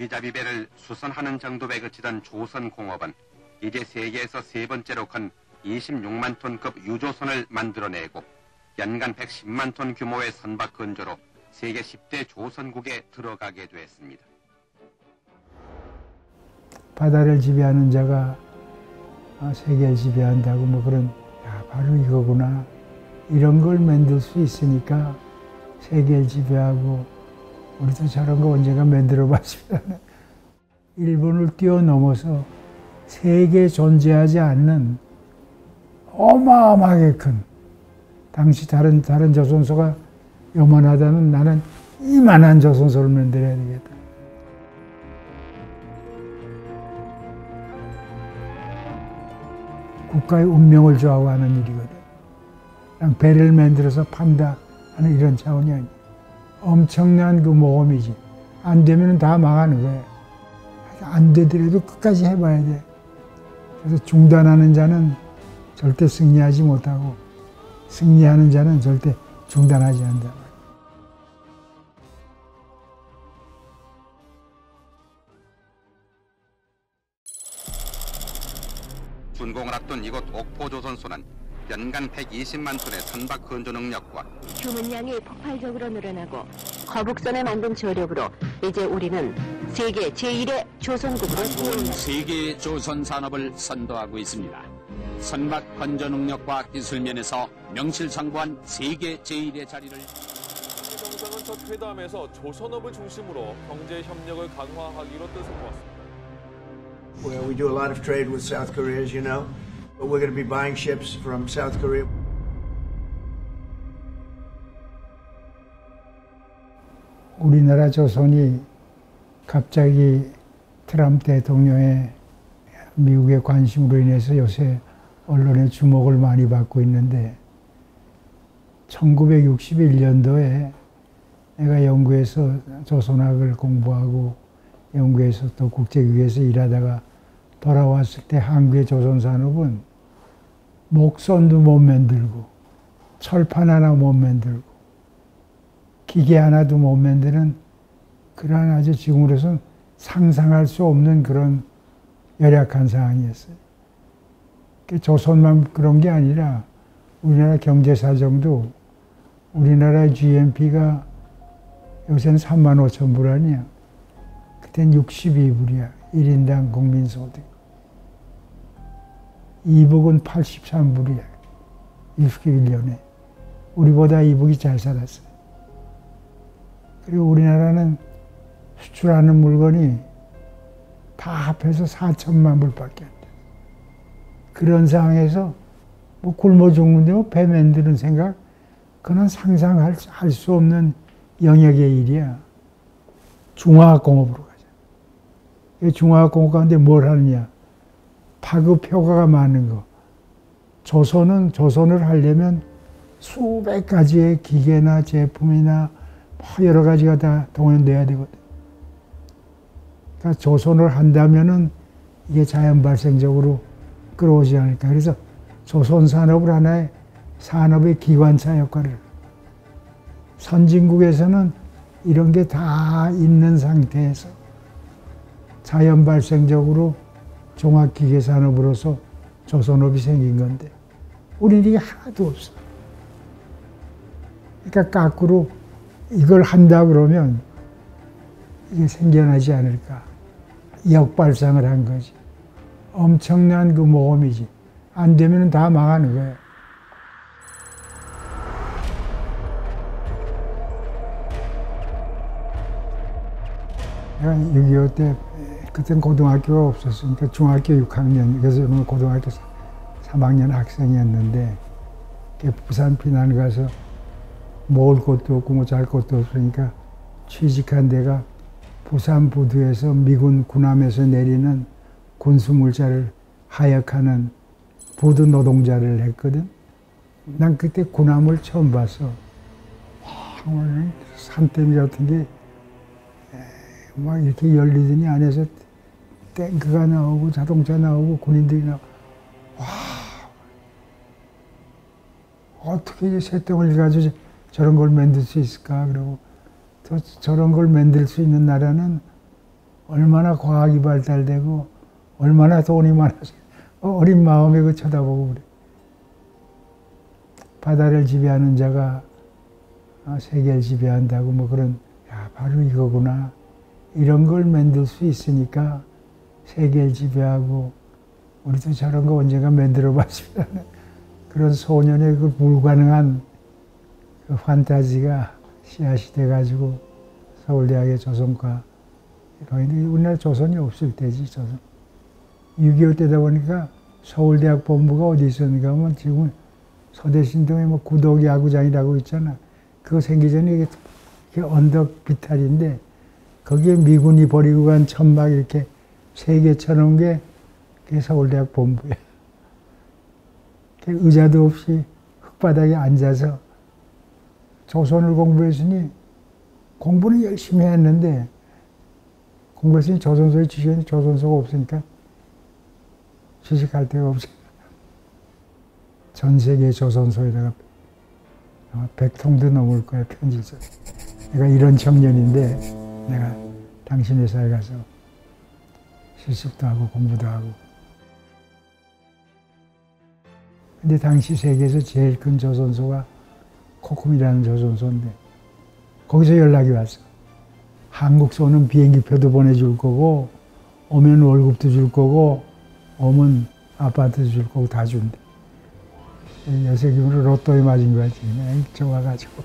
길잡이배를 수선하는 정도에 그치던 조선공업은 이제 세계에서 세 번째로 큰 26만 톤급 유조선을 만들어내고 연간 110만 톤 규모의 선박 건조로 세계 10대 조선국에 들어가게 됐습니다. 바다를 지배하는 자가 세계를 지배한다고 뭐 그런, 바로 이거구나. 이런 걸 만들 수 있으니까 세계를 지배하고 우리도 저런 거 언젠가 만들어 봤으면. 일본을 뛰어넘어서 세계에 존재하지 않는 어마어마하게 큰, 당시 다른 조선소가 요만하다는 나는 이만한 조선소를 만들어야 되겠다. 국가의 운명을 좌우하는 일이거든. 그냥 배를 만들어서 판다 하는 이런 차원이 아니야. 엄청난 그 모험이지. 안 되면 다 망하는 거야. 안 되더라도 끝까지 해봐야 돼. 그래서 중단하는 자는 절대 승리하지 못하고 승리하는 자는 절대 중단하지 않는다. 준공을 앞둔 이곳 옥포조선소는 연간 120만 톤의 선박 건조 능력과 주문량이 폭발적으로 늘어나고 거북선을 만든 저력으로 이제 우리는 세계 제1의 조선국으로 한국은 세계의 조선 산업을 선도하고 있습니다. 선박 건조 능력과 기술 면에서 명실상부한 세계 제1의 자리를. 정상은 첫 회담에서 조선업을 중심으로 경제 협력을 강화하기로 뜻을 모았습니다. Well, we do a lot of trade with South Korea, as you know, but we're going to be buying ships from South Korea. 우리나라 조선이 갑자기 트럼프 대통령의 미국의 관심으로 인해서 요새 언론의 주목을 많이 받고 있는데 1961년도에 내가 영국에서 조선학을 공부하고 영국에서 또 국제기구에서 일하다가 돌아왔을 때 한국의 조선산업은 목선도 못 만들고 철판 하나 못 만들고 기계 하나도 못 만드는 그러한 아주 지금으로서는 상상할 수 없는 그런 열악한 상황이었어요. 조선만 그런 게 아니라 우리나라 경제 사정도 우리나라 GNP가 요새는 35,000불 아니야. 그땐 62불이야. 1인당 국민소득. 이북은 83불이야. 61년에. 우리보다 이북이 잘 살았어요. 그리고 우리나라는 수출하는 물건이 다 합해서 4천만 불밖에 안 돼. 그런 상황에서 뭐 굶어 죽는데 뭐 배 만드는 생각? 그건 상상할 수 없는 영역의 일이야. 중화학공업으로 가자. 이 중화학공업 가운데 뭘 하느냐? 파급 효과가 많은 거. 조선을 하려면 수백 가지의 기계나 제품이나 뭐 여러 가지가 다 동원돼야 되거든. 그러니까 조선을 한다면은 이게 자연 발생적으로 끌어오지 않을까. 그래서 조선 산업을 하나의 산업의 기관차 역할을. 선진국에서는 이런 게 다 있는 상태에서 자연 발생적으로 종합기계 산업으로서 조선업이 생긴 건데 우리는 이게 하나도 없어. 그러니까 거꾸로 이걸 한다 그러면 이게 생겨나지 않을까. 역발상을 한 거지. 엄청난 그 모험이지. 안 되면 다 망하는 거야. 내가 6.25 때 그때는 고등학교가 없었으니까 중학교 6학년, 그래서 고등학교 3학년 학생이었는데 부산 피난 가서 먹을 것도 없고 뭐 잘 것도 없으니까 취직한 데가 부산 부두에서 미군 군함에서 내리는 군수물자를 하역하는 부두 노동자를 했거든. 난 그때 군함을 처음 봤어. 와, 산더미 같은 게 막 이렇게 열리더니 안에서 탱크가 나오고 자동차 나오고 군인들이 나오고. 와, 어떻게 새똥을 가지고 저런 걸 만들 수 있을까? 그러고 또 저런 걸 만들 수 있는 나라는 얼마나 과학이 발달되고 얼마나 돈이 많아서 어린 마음에 그 쳐다보고 그래. 바다를 지배하는 자가 세계를 지배한다고 뭐 그런, 야, 바로 이거구나. 이런 걸 만들 수 있으니까 세계를 지배하고 우리도 저런 거 언젠가 만들어 봤으면 그런 소년의 그 불가능한 그 판타지가 씨앗이 돼가지고 서울대학의 조선과, 우리나라 조선이 없을 때지, 조선. 6.25 때다 보니까 서울대학 본부가 어디 있었는가 하면 지금 서대신동에 뭐 구덕 야구장이라고 있잖아. 그거 생기 전에 이게 언덕 비탈인데 거기에 미군이 버리고 간 천막 이렇게 3개 쳐놓은 게 그게 서울대학 본부야. 의자도 없이 흙바닥에 앉아서 조선을 공부했으니 공부는 열심히 했는데 공부했으니 조선소에 지시했는데 조선소가 없으니까 취직할 데가 없으니까 전 세계 조선소에다가 100통도 넘을 거야, 편지서. 내가 이런 청년인데 내가 당신 회사에 가서 실습도 하고 공부도 하고. 근데 당시 세계에서 제일 큰 조선소가 코쿰이라는 조선소인데 거기서 연락이 왔어. 한국소는 비행기표도 보내줄 거고 오면 월급도 줄 거고 오면 아파트도 줄 거고 다 준대. 요새 기분으로 로또에 맞은 거지. 그냥 좋아가지고.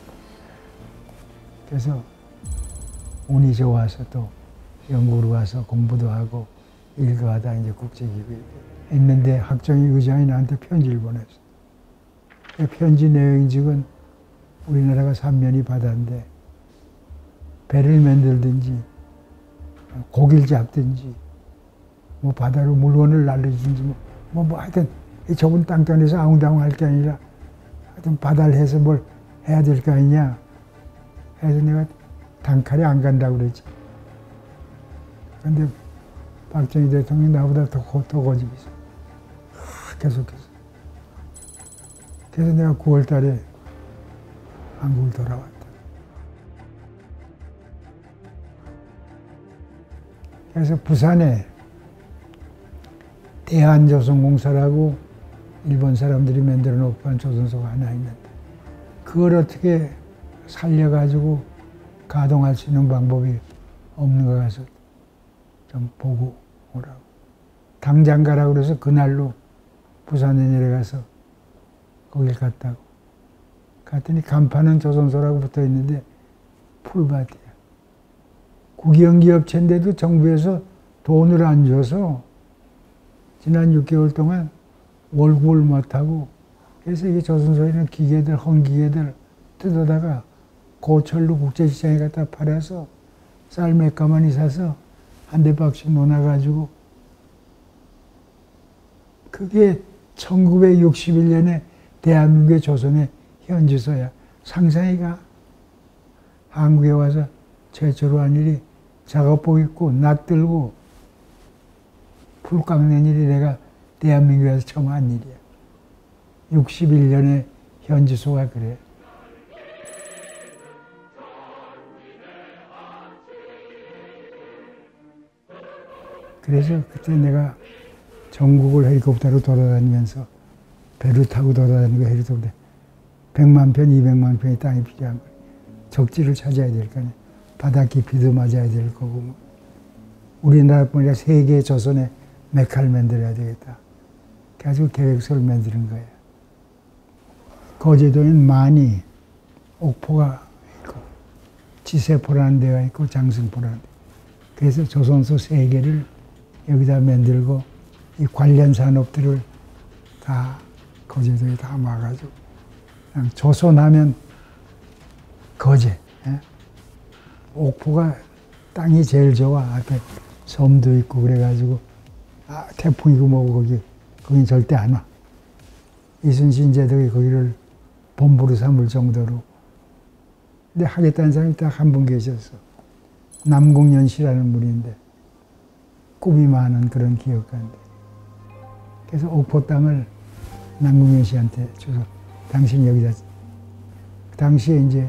그래서 운이 좋아서 또 영국으로 가서 공부도 하고 일도 하다 이제 국제기구 했는데 학정희 의장이 나한테 편지를 보냈어. 그 편지 내용인즉은 우리나라가 삼면이 바다인데 배를 만들든지 고기를 잡든지 뭐 바다로 물건을 날리든지 뭐 하여튼 이 좁은 땅덩어리에서 아웅다웅 할 게 아니라 하여튼 바다를 해서 뭘 해야 될 거 아니냐 해서 내가 단칼에 안 간다고 그랬지. 근데 박정희 대통령이 나보다 더 고집이 있어. 계속해서. 그래서 내가 9월 달에 한국을 돌아왔다. 그래서 부산에 대한조선공사라고 일본 사람들이 만들어 놓고 조선소가 하나 있는데 그걸 어떻게 살려가지고 가동할 수 있는 방법이 없는가 가서 좀 보고 오라고. 당장 가라고 그래서 그날로 부산에 내려가서 거길 갔다고. 갔더니 간판은 조선소라고 붙어 있는데 풀밭이야. 국영기업체인데도 정부에서 돈을 안 줘서 지난 6개월 동안 월급을 못하고 그래서 이게 조선소에는 기계들, 헌기계들 뜯어다가 고철로 국제시장에 갖다 팔아서 쌀 몇 가마니 사서 한 대박씩 놓아가지고 그게 1961년에 대한민국의 조선의 현지소야. 상상이가 한국에 와서 최초로 한 일이 작업복 입고 낫 들고 풀 깎는 일이 내가 대한민국에서 처음 한 일이야. 61년에 현지소가 그래. 그래서 그때 내가 전국을 헬리콥터로 돌아다니면서 배를 타고 돌아다니고 헬리콥터 100만 편, 200만 편의 땅이 필요한 거야. 적지를 찾아야 될 거 아니야. 바다 깊이도 맞아야 될 거고. 우리나라뿐 아니라 세계 조선의 메카를 만들어야 되겠다. 그래가지고 계획서를 만드는 거야. 거제도에는 많이 옥포가 있고 지세포라는 데가 있고 장승포라는 데. 그래서 조선소 3개를 여기다 만들고 이 관련 산업들을 다 거제도에 다 막아가지고 그냥 조선하면 거제. 예? 옥포가 땅이 제일 좋아. 앞에 섬도 있고 그래가지고 태풍이고 뭐고 거긴 절대 안 와. 이순신 제독이 거기를 본부로 삼을 정도로. 근데 하겠다는 사람이 딱 한 분 계셨어. 남궁연 씨라는 분인데 꿈이 많은 그런 기업가인데. 그래서 옥포 땅을 남궁연 씨한테 줘서 당신 여기다. 그 당시에 이제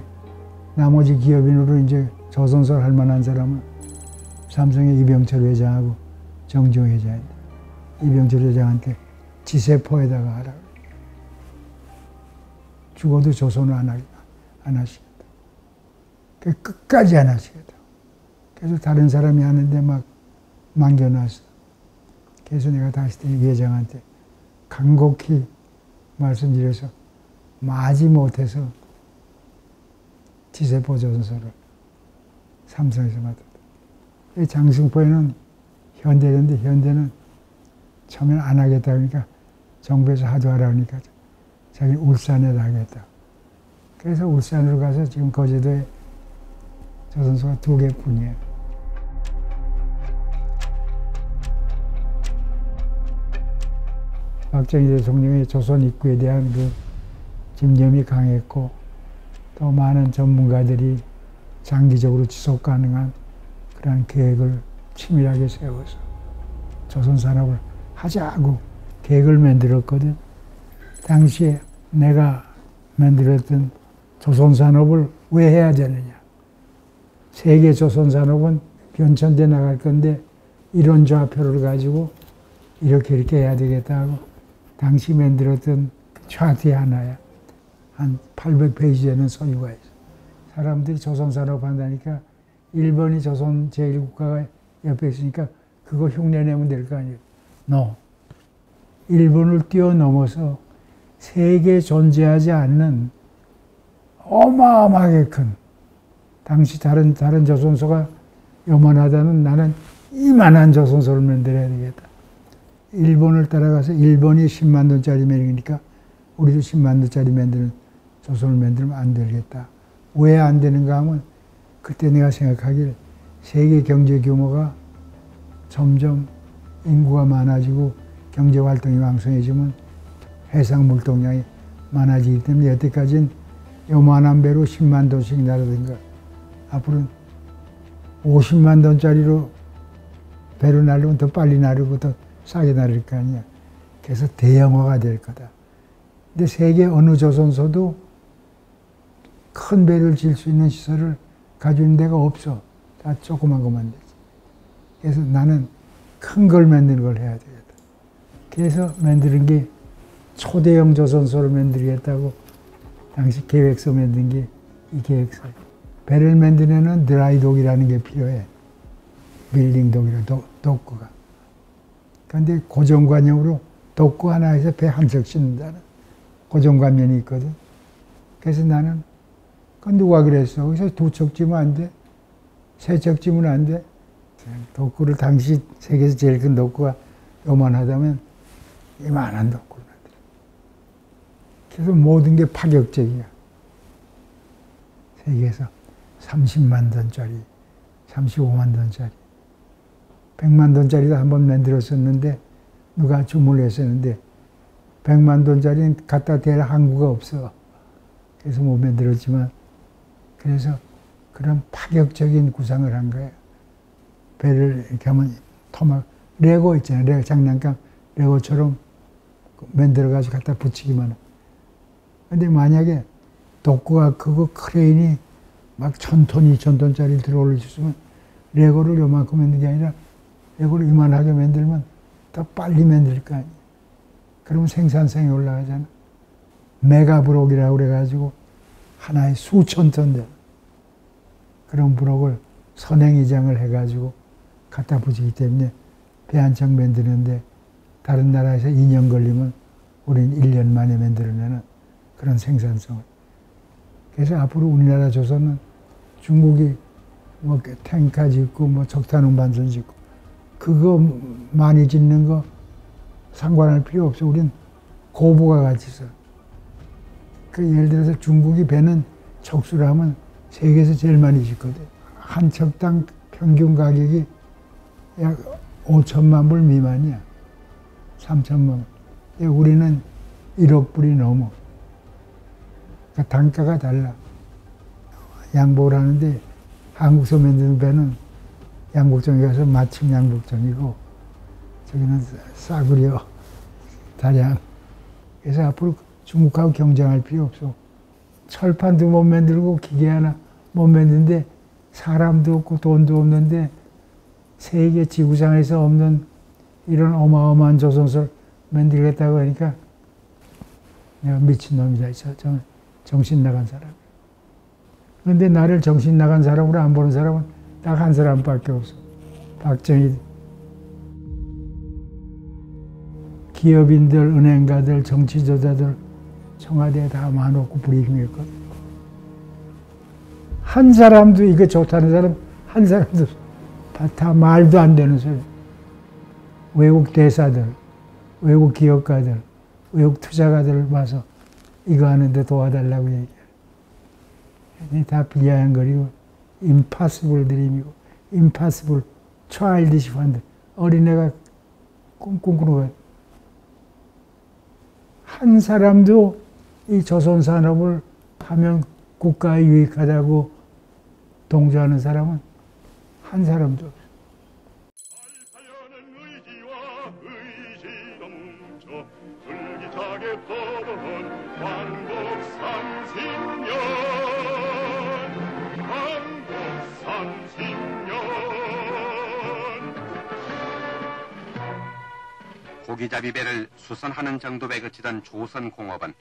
나머지 기업인으로 이제 조선소를 할 만한 사람은 삼성의 이병철 회장하고 정종 회장인데 이병철 회장한테 지세포에다가 하라고. 죽어도 조선을 안 하시겠다. 끝까지 안 하시겠다. 그래서 다른 사람이 하는데 막 남겨놨어. 그래서 내가 다시 이 회장한테 간곡히 말씀드려서 마지 못해서 지세포 조선소를 삼성에서 맡았다. 장승포에는 현대인데 현대는 처음에는 안 하겠다 그러니까 정부에서 하도 하라 그러니까 자기 울산에다 하겠다. 그래서 울산으로 가서 지금 거제도에 조선소가 2개뿐이에요. 박정희 대통령의 조선 입구에 대한 그 집념이 강했고 또 많은 전문가들이 장기적으로 지속 가능한 그런 계획을 치밀하게 세워서 조선 산업을 하자고 계획을 만들었거든. 당시에 내가 만들었던 조선 산업을 왜 해야 되느냐. 세계 조선 산업은 변천돼 나갈 건데 이런 좌표를 가지고 이렇게 해야 되겠다 하고 당시 만들었던 차트 하나야. 한 800페이지 되는 서류가 있어. 사람들이 조선 산업 한다니까 일본이 조선 제1국가가 옆에 있으니까 그거 흉내내면 될 거 아니에요. No. 일본을 뛰어넘어서 세계에 존재하지 않는 어마어마하게 큰 당시 다른 조선소가 요만하다는 나는 이만한 조선소를 만들어야 되겠다. 일본을 따라가서 일본이 10만 톤짜리 매력이니까 우리도 10만 톤짜리 만드는 조선을 만들면 안 되겠다. 왜 안 되는가 하면 그때 내가 생각하길 세계 경제 규모가 점점 인구가 많아지고 경제 활동이 왕성해지면 해상 물동량이 많아지기 때문에 여태까지는 요만한 배로 10만 톤씩 나르던 거 앞으로는 50만 톤짜리로 배로 나르면 더 빨리 나르고 더 싸게 나를 거 아니야. 그래서 대형화가 될 거다. 근데 세계 어느 조선소도 큰 배를 질 수 있는 시설을 가지고 있는 데가 없어. 다 조그만 것만 되지. 그래서 나는 큰 걸 만드는 걸 해야 되겠다. 그래서 만드는 게 초대형 조선소를 만들겠다고 당시 계획서 만든 게 이 계획서예요. 배를 만드는 데는 드라이독이라는 게 필요해. 밀링독이라 독구가. 그런데 고정관념으로 독구 하나에서 배 한 척 싣는다는 고정관념이 있거든. 그래서 나는 그건 누가 그랬어? 거기서 2척 찌면 안 돼? 3척 찌면 안 돼? 독구를 당시 세계에서 제일 큰 독구가 요만하다면 이만한 독구를 만들어. 그래서 모든 게 파격적이야. 세계에서 30만 톤짜리, 35만 톤짜리, 100만 톤짜리도 한번 만들었었는데 누가 주문을 했었는데 100만 톤짜리는 갖다 댈 항구가 없어. 그래서 못 만들었지만 그래서 그런 파격적인 구상을 한 거예요. 배를 이렇게 하면 토막 레고 있잖아요. 레고 장난감 레고처럼 만들어가지고 갖다 붙이기만 해. 근데 만약에 독구가 크고 크레인이 막 1000톤, 2000톤짜리 들어올릴 수 있으면 레고를 요만큼 만든 게 아니라 레고를 이만하게 만들면 더 빨리 만들 거 아니에요. 그러면 생산성이 올라가잖아. 메가브록이라고 그래가지고 하나에 수천 톤 되는 그런 브록을 선행이장을 해가지고 갖다 붙이기 때문에 배 한 척 만드는데 다른 나라에서 2년 걸리면 우리는 1년 만에 만들어내는 그런 생산성을. 그래서 앞으로 우리나라 조선은 중국이 뭐 탱카 짓고 뭐 적탄 반선 짓고 그거 많이 짓는 거 상관할 필요 없어. 우린 고부가 같이 써. 그 예를 들어서 중국이 배는 척수를 하면 세계에서 제일 많이 짓거든. 한 척당 평균 가격이 약 5천만 불 미만이야. 3천만 불. 우리는 1억 불이 넘어. 그러니까 단가가 달라. 양복을 하는데 한국서 만드는 배는 양복점에 가서 마침 양복점이고 저기는 싸구려 다량. 그래서 앞으로 중국하고 경쟁할 필요 없어. 철판도 못 만들고 기계 하나 못 만드는데 사람도 없고 돈도 없는데 세계 지구상에서 없는 이런 어마어마한 조선소를 만들겠다고 하니까 내가 미친놈이다. 정신 나간 사람. 그런데 나를 정신 나간 사람으로 안 보는 사람은 딱 한 사람밖에 없어. 박정희. 기업인들, 은행가들, 정치조사들 청와대에 다 많았고 브리핑했거든. 한 사람도 이거 좋다는 사람 한 사람도 다 말도 안 되는 소리. 외국 대사들, 외국 기업가들, 외국 투자가들 와서 이거 하는데 도와달라고 얘기해. 다 비아냥거리고 impossible dream이고 impossible childish fund. 어린애가 꿈꾸는 거야. 한 사람도 이 조선산업을 하면 국가에 유익하다고 동조하는 사람은 한 사람도 없어. 고기잡이 배를 수선하는 정도에 그치던 조선공업은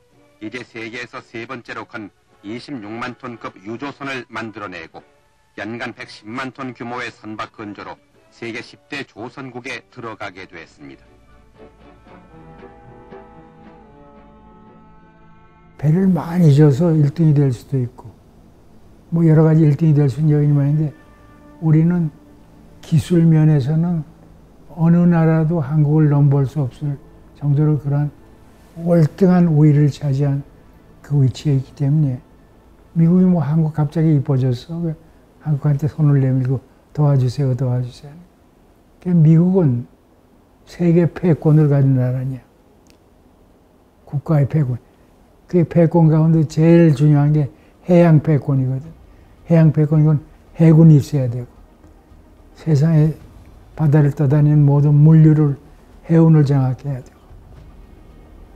이제 세계에서 세 번째로 큰 26만 톤급 유조선을 만들어내고 연간 110만 톤 규모의 선박 건조로 세계 10대 조선국에 들어가게 됐습니다. 배를 많이 져서 1등이 될 수도 있고 뭐 여러 가지 1등이 될 수 있는 요인이 많은데 우리는 기술 면에서는 어느 나라도 한국을 넘볼 수 없을 정도로 그러한 월등한 우위를 차지한 그 위치에 있기 때문에 미국이 뭐 한국 갑자기 이뻐졌어. 한국한테 손을 내밀고 도와주세요, 도와주세요. 그러니까 미국은 세계 패권을 가진 나라냐. 국가의 패권. 그 패권 가운데 제일 중요한 게 해양 패권이거든. 해양 패권이건 해군이 있어야 되고 세상에 바다를 떠다니는 모든 물류를 해운을 장악해야 되고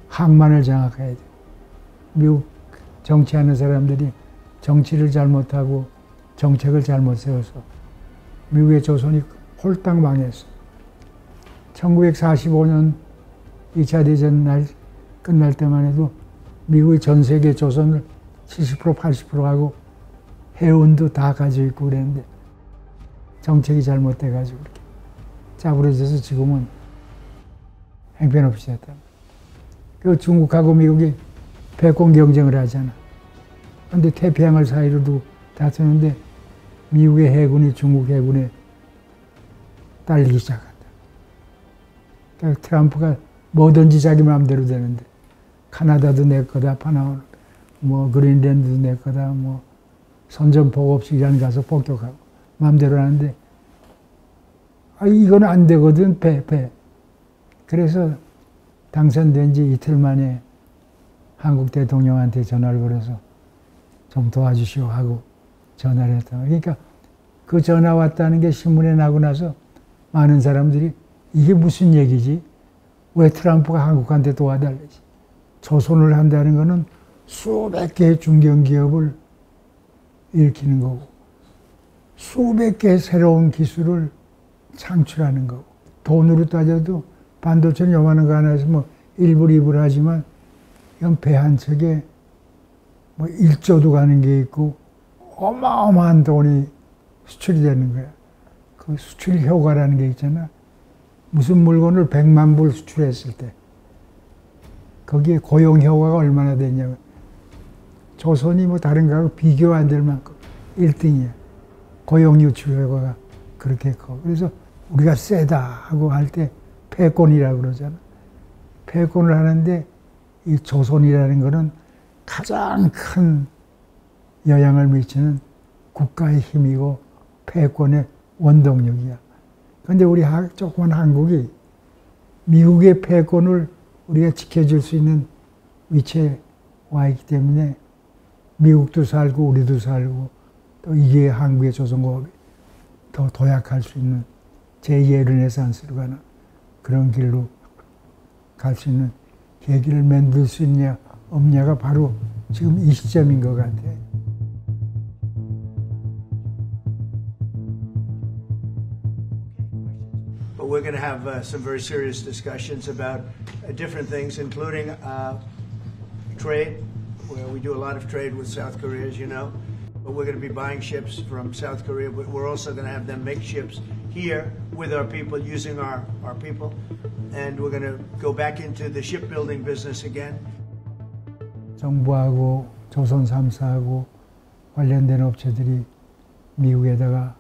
항만을 장악해야 되고 미국 정치하는 사람들이 정치를 잘못하고 정책을 잘못 세워서 미국의 조선이 홀딱 망했어. 1945년 2차 대전 날 끝날 때만 해도 미국이 전 세계 조선을 70% 80% 하고 해운도 다 가지고 있고 그랬는데 정책이 잘못돼가지고 이렇게 짜부러져서 지금은 행편없이 됐다. 그 중국하고 미국이 패권 경쟁을 하잖아. 그런데 태평양을 사이로 두고 다투는데 미국의 해군이 중국 해군에 딸리기 시작한다. 그러니까 트럼프가 뭐든지 자기 마음대로 되는데 카나다도 내 거다, 파나마, 뭐 그린랜드도 내 거다, 뭐 선전포고 없이 이란 가서 폭격하고 마음대로 하는데 이건 안 되거든, 배. 그래서 당선된 지 이틀 만에 한국 대통령한테 전화를 걸어서 좀 도와주시오 하고 전화를 했다. 그러니까 그 전화 왔다는 게 신문에 나고 나서 많은 사람들이 이게 무슨 얘기지? 왜 트럼프가 한국한테 도와달라지? 조선을 한다는 거는 수백 개의 중견기업을 일으키는 거고 수백 개의 새로운 기술을 창출하는 거고 돈으로 따져도 반도체는 요만한 거 하나에서 뭐 1불, 2불 하지만 이건 배 한 척에 뭐 1조도 가는 게 있고 어마어마한 돈이 수출이 되는 거야. 그 수출 효과라는 게 있잖아. 무슨 물건을 100만 불 수출했을 때 거기에 고용 효과가 얼마나 되냐면 조선이 뭐 다른 거하고 비교 안 될 만큼 1등이야. 고용 유출 효과가 그렇게 커. 그래서 우리가 세다 하고 할 때 패권이라고 그러잖아. 패권을 하는데 이 조선이라는 거는 가장 큰 영향을 미치는 국가의 힘이고 패권의 원동력이야. 그런데 우리 조그만 한국이 미국의 패권을 우리가 지켜줄 수 있는 위치에 와 있기 때문에 미국도 살고 우리도 살고 또 이게 한국의 조선공업이 더 도약할 수 있는 제2의 르네상스로 가는 그런 길로 갈 수 있는 계기를 만들 수 있냐 없냐가 바로 지금 이 시점인 것 같아. we're going to have some very serious discussions about different things, including trade, where we do a lot of trade with South Korea, as you know. But we're going to be buying ships from South Korea. But we're also going to have them make ships here with our people, using our people. And we're going to go back into the shipbuilding business again. 정부하고 조선 3사하고 관련된 업체들이 미국에다가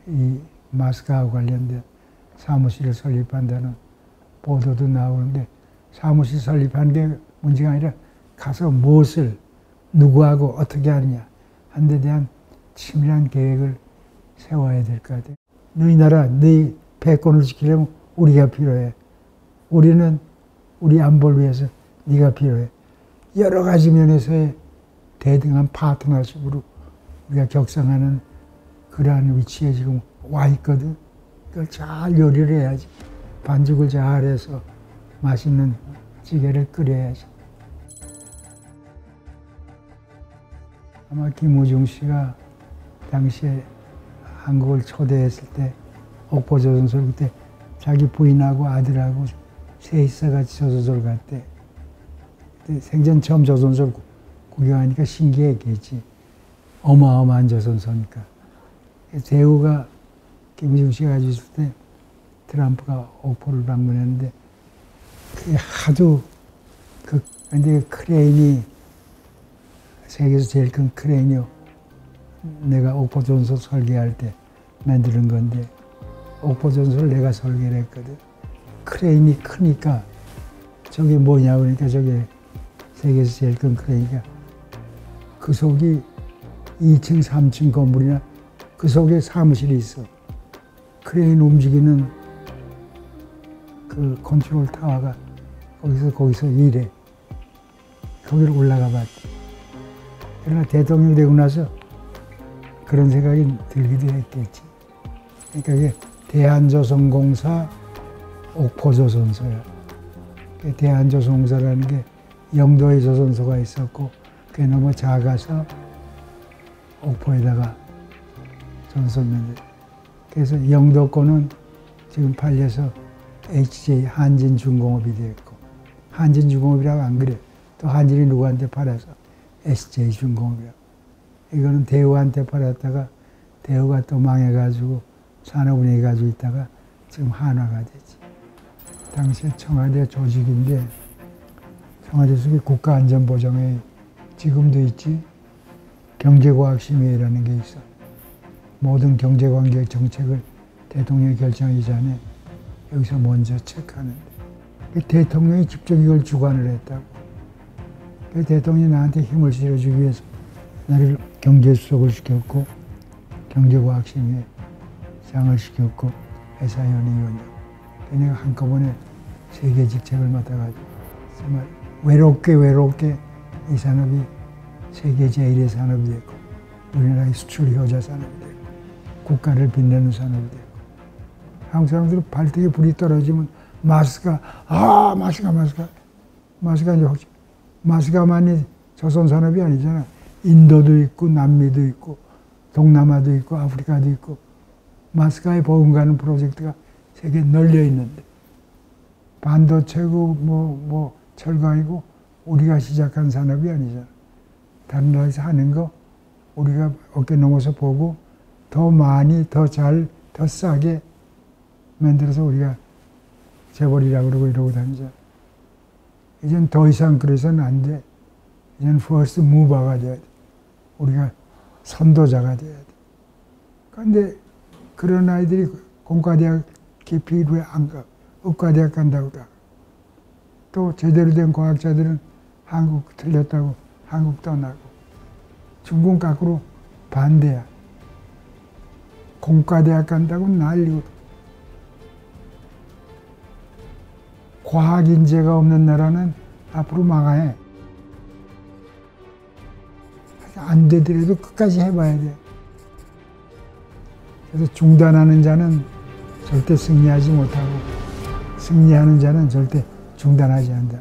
이 마스크하고 관련된 사무실을 설립한다는 보도도 나오는데, 사무실 설립한 게 문제가 아니라 가서 무엇을 누구하고 어떻게 하느냐 하는 데 대한 치밀한 계획을 세워야 될 것 같아요. 너희 나라, 너희 패권을 지키려면 우리가 필요해. 우리는 우리 안보를 위해서 네가 필요해. 여러 가지 면에서의 대등한 파트너십으로 우리가 격상하는 그러한 위치에 지금 와 있거든. 그걸 잘 요리를 해야지. 반죽을 잘해서 맛있는 찌개를 끓여야지. 아마 김우중 씨가 당시에 한국을 초대했을 때 옥포조선소를 그때 자기 부인하고 아들하고 셋이서 같이 조선소를 갔대. 그때 생전 처음 조선소를 구경하니까 신기했겠지. 어마어마한 조선소니까. 대우가 김우중 씨가 가지고 있을 때 트럼프가 옥포를 방문했는데 그게 하도 근데 크레인이 세계에서 제일 큰 크레인이요. 내가 옥포조선소 설계할 때 만드는 건데 옥포조선소를 내가 설계를 했거든. 크레인이 크니까 저게 뭐냐 그러니까 저게 세계에서 제일 큰 크레인이니까 그 속이 2층, 3층 건물이나 그 속에 사무실이 있어. 크레인 움직이는 그 컨트롤 타워가 거기서 일해. 거기를 올라가 봤대. 그러나 대통령 되고 나서 그런 생각이 들기도 했겠지. 그러니까 이게 대한조선공사 옥포조선소야. 대한조선공사라는 게 영도에 조선소가 있었고 그게 너무 작아서 옥포에다가 조선소인데 그래서 영도권은 지금 팔려서 HJ 한진중공업이 됐고 한진중공업이라고 안 그래. 또 한진이 누구한테 팔아서 SJ중공업이라고. 이거는 대우한테 팔았다가 대우가 또 망해가지고 산업은행이 가지고 있다가 지금 한화가 됐지. 당시에 청와대 조직인데 청와대 속에 국가안전보장회 지금도 있지. 경제과학심의회라는 게 있어. 모든 경제관계 정책을 대통령이 결정하기 전에 여기서 먼저 체크하는데 대통령이 직접 이걸 주관을 했다고. 대통령이 나한테 힘을 실어주기 위해서 나를 경제수석을 시켰고 경제과학심의장을 시켰고 회사위원회위원장. 내가 한꺼번에 3개 직책을 맡아가지고 정말 외롭게 이 산업이 세계 제1의 산업이 됐고 우리나라의 수출 효자 산업이 됐고 국가를 빛내는 산업이 됐고 한국 사람들은 발등에 불이 떨어지면 마스크가 이제 혹시 마스크만이 조선 산업이 아니잖아. 인도도 있고 남미도 있고 동남아도 있고 아프리카도 있고 마스크에 보험가는 프로젝트가 세계에 널려 있는데 반도체고 뭐 철강이고 우리가 시작한 산업이 아니잖아. 다른 나라에서 하는 거 우리가 어깨 넘어서 보고 더 많이 더 잘 더 싸게 만들어서 우리가 재벌이라고 그러고 이러고 다니잖아. 이젠 더 이상 그래서는 안 돼. 이젠 퍼스트 무버가 돼야 돼. 우리가 선도자가 돼야 돼. 그런데 그런 아이들이 공과대학 기피를 왜 안 가? 의과대학 간다고 그러고. 또 제대로 된 과학자들은 한국 틀렸다고 한국 떠나고. 중국 밖으로 반대야. 공과대학 간다고 난리고. 과학 인재가 없는 나라는 앞으로 망해. 안 되더라도 끝까지 해봐야 돼. 그래서 중단하는 자는 절대 승리하지 못하고 승리하는 자는 절대 중단하지 않는다.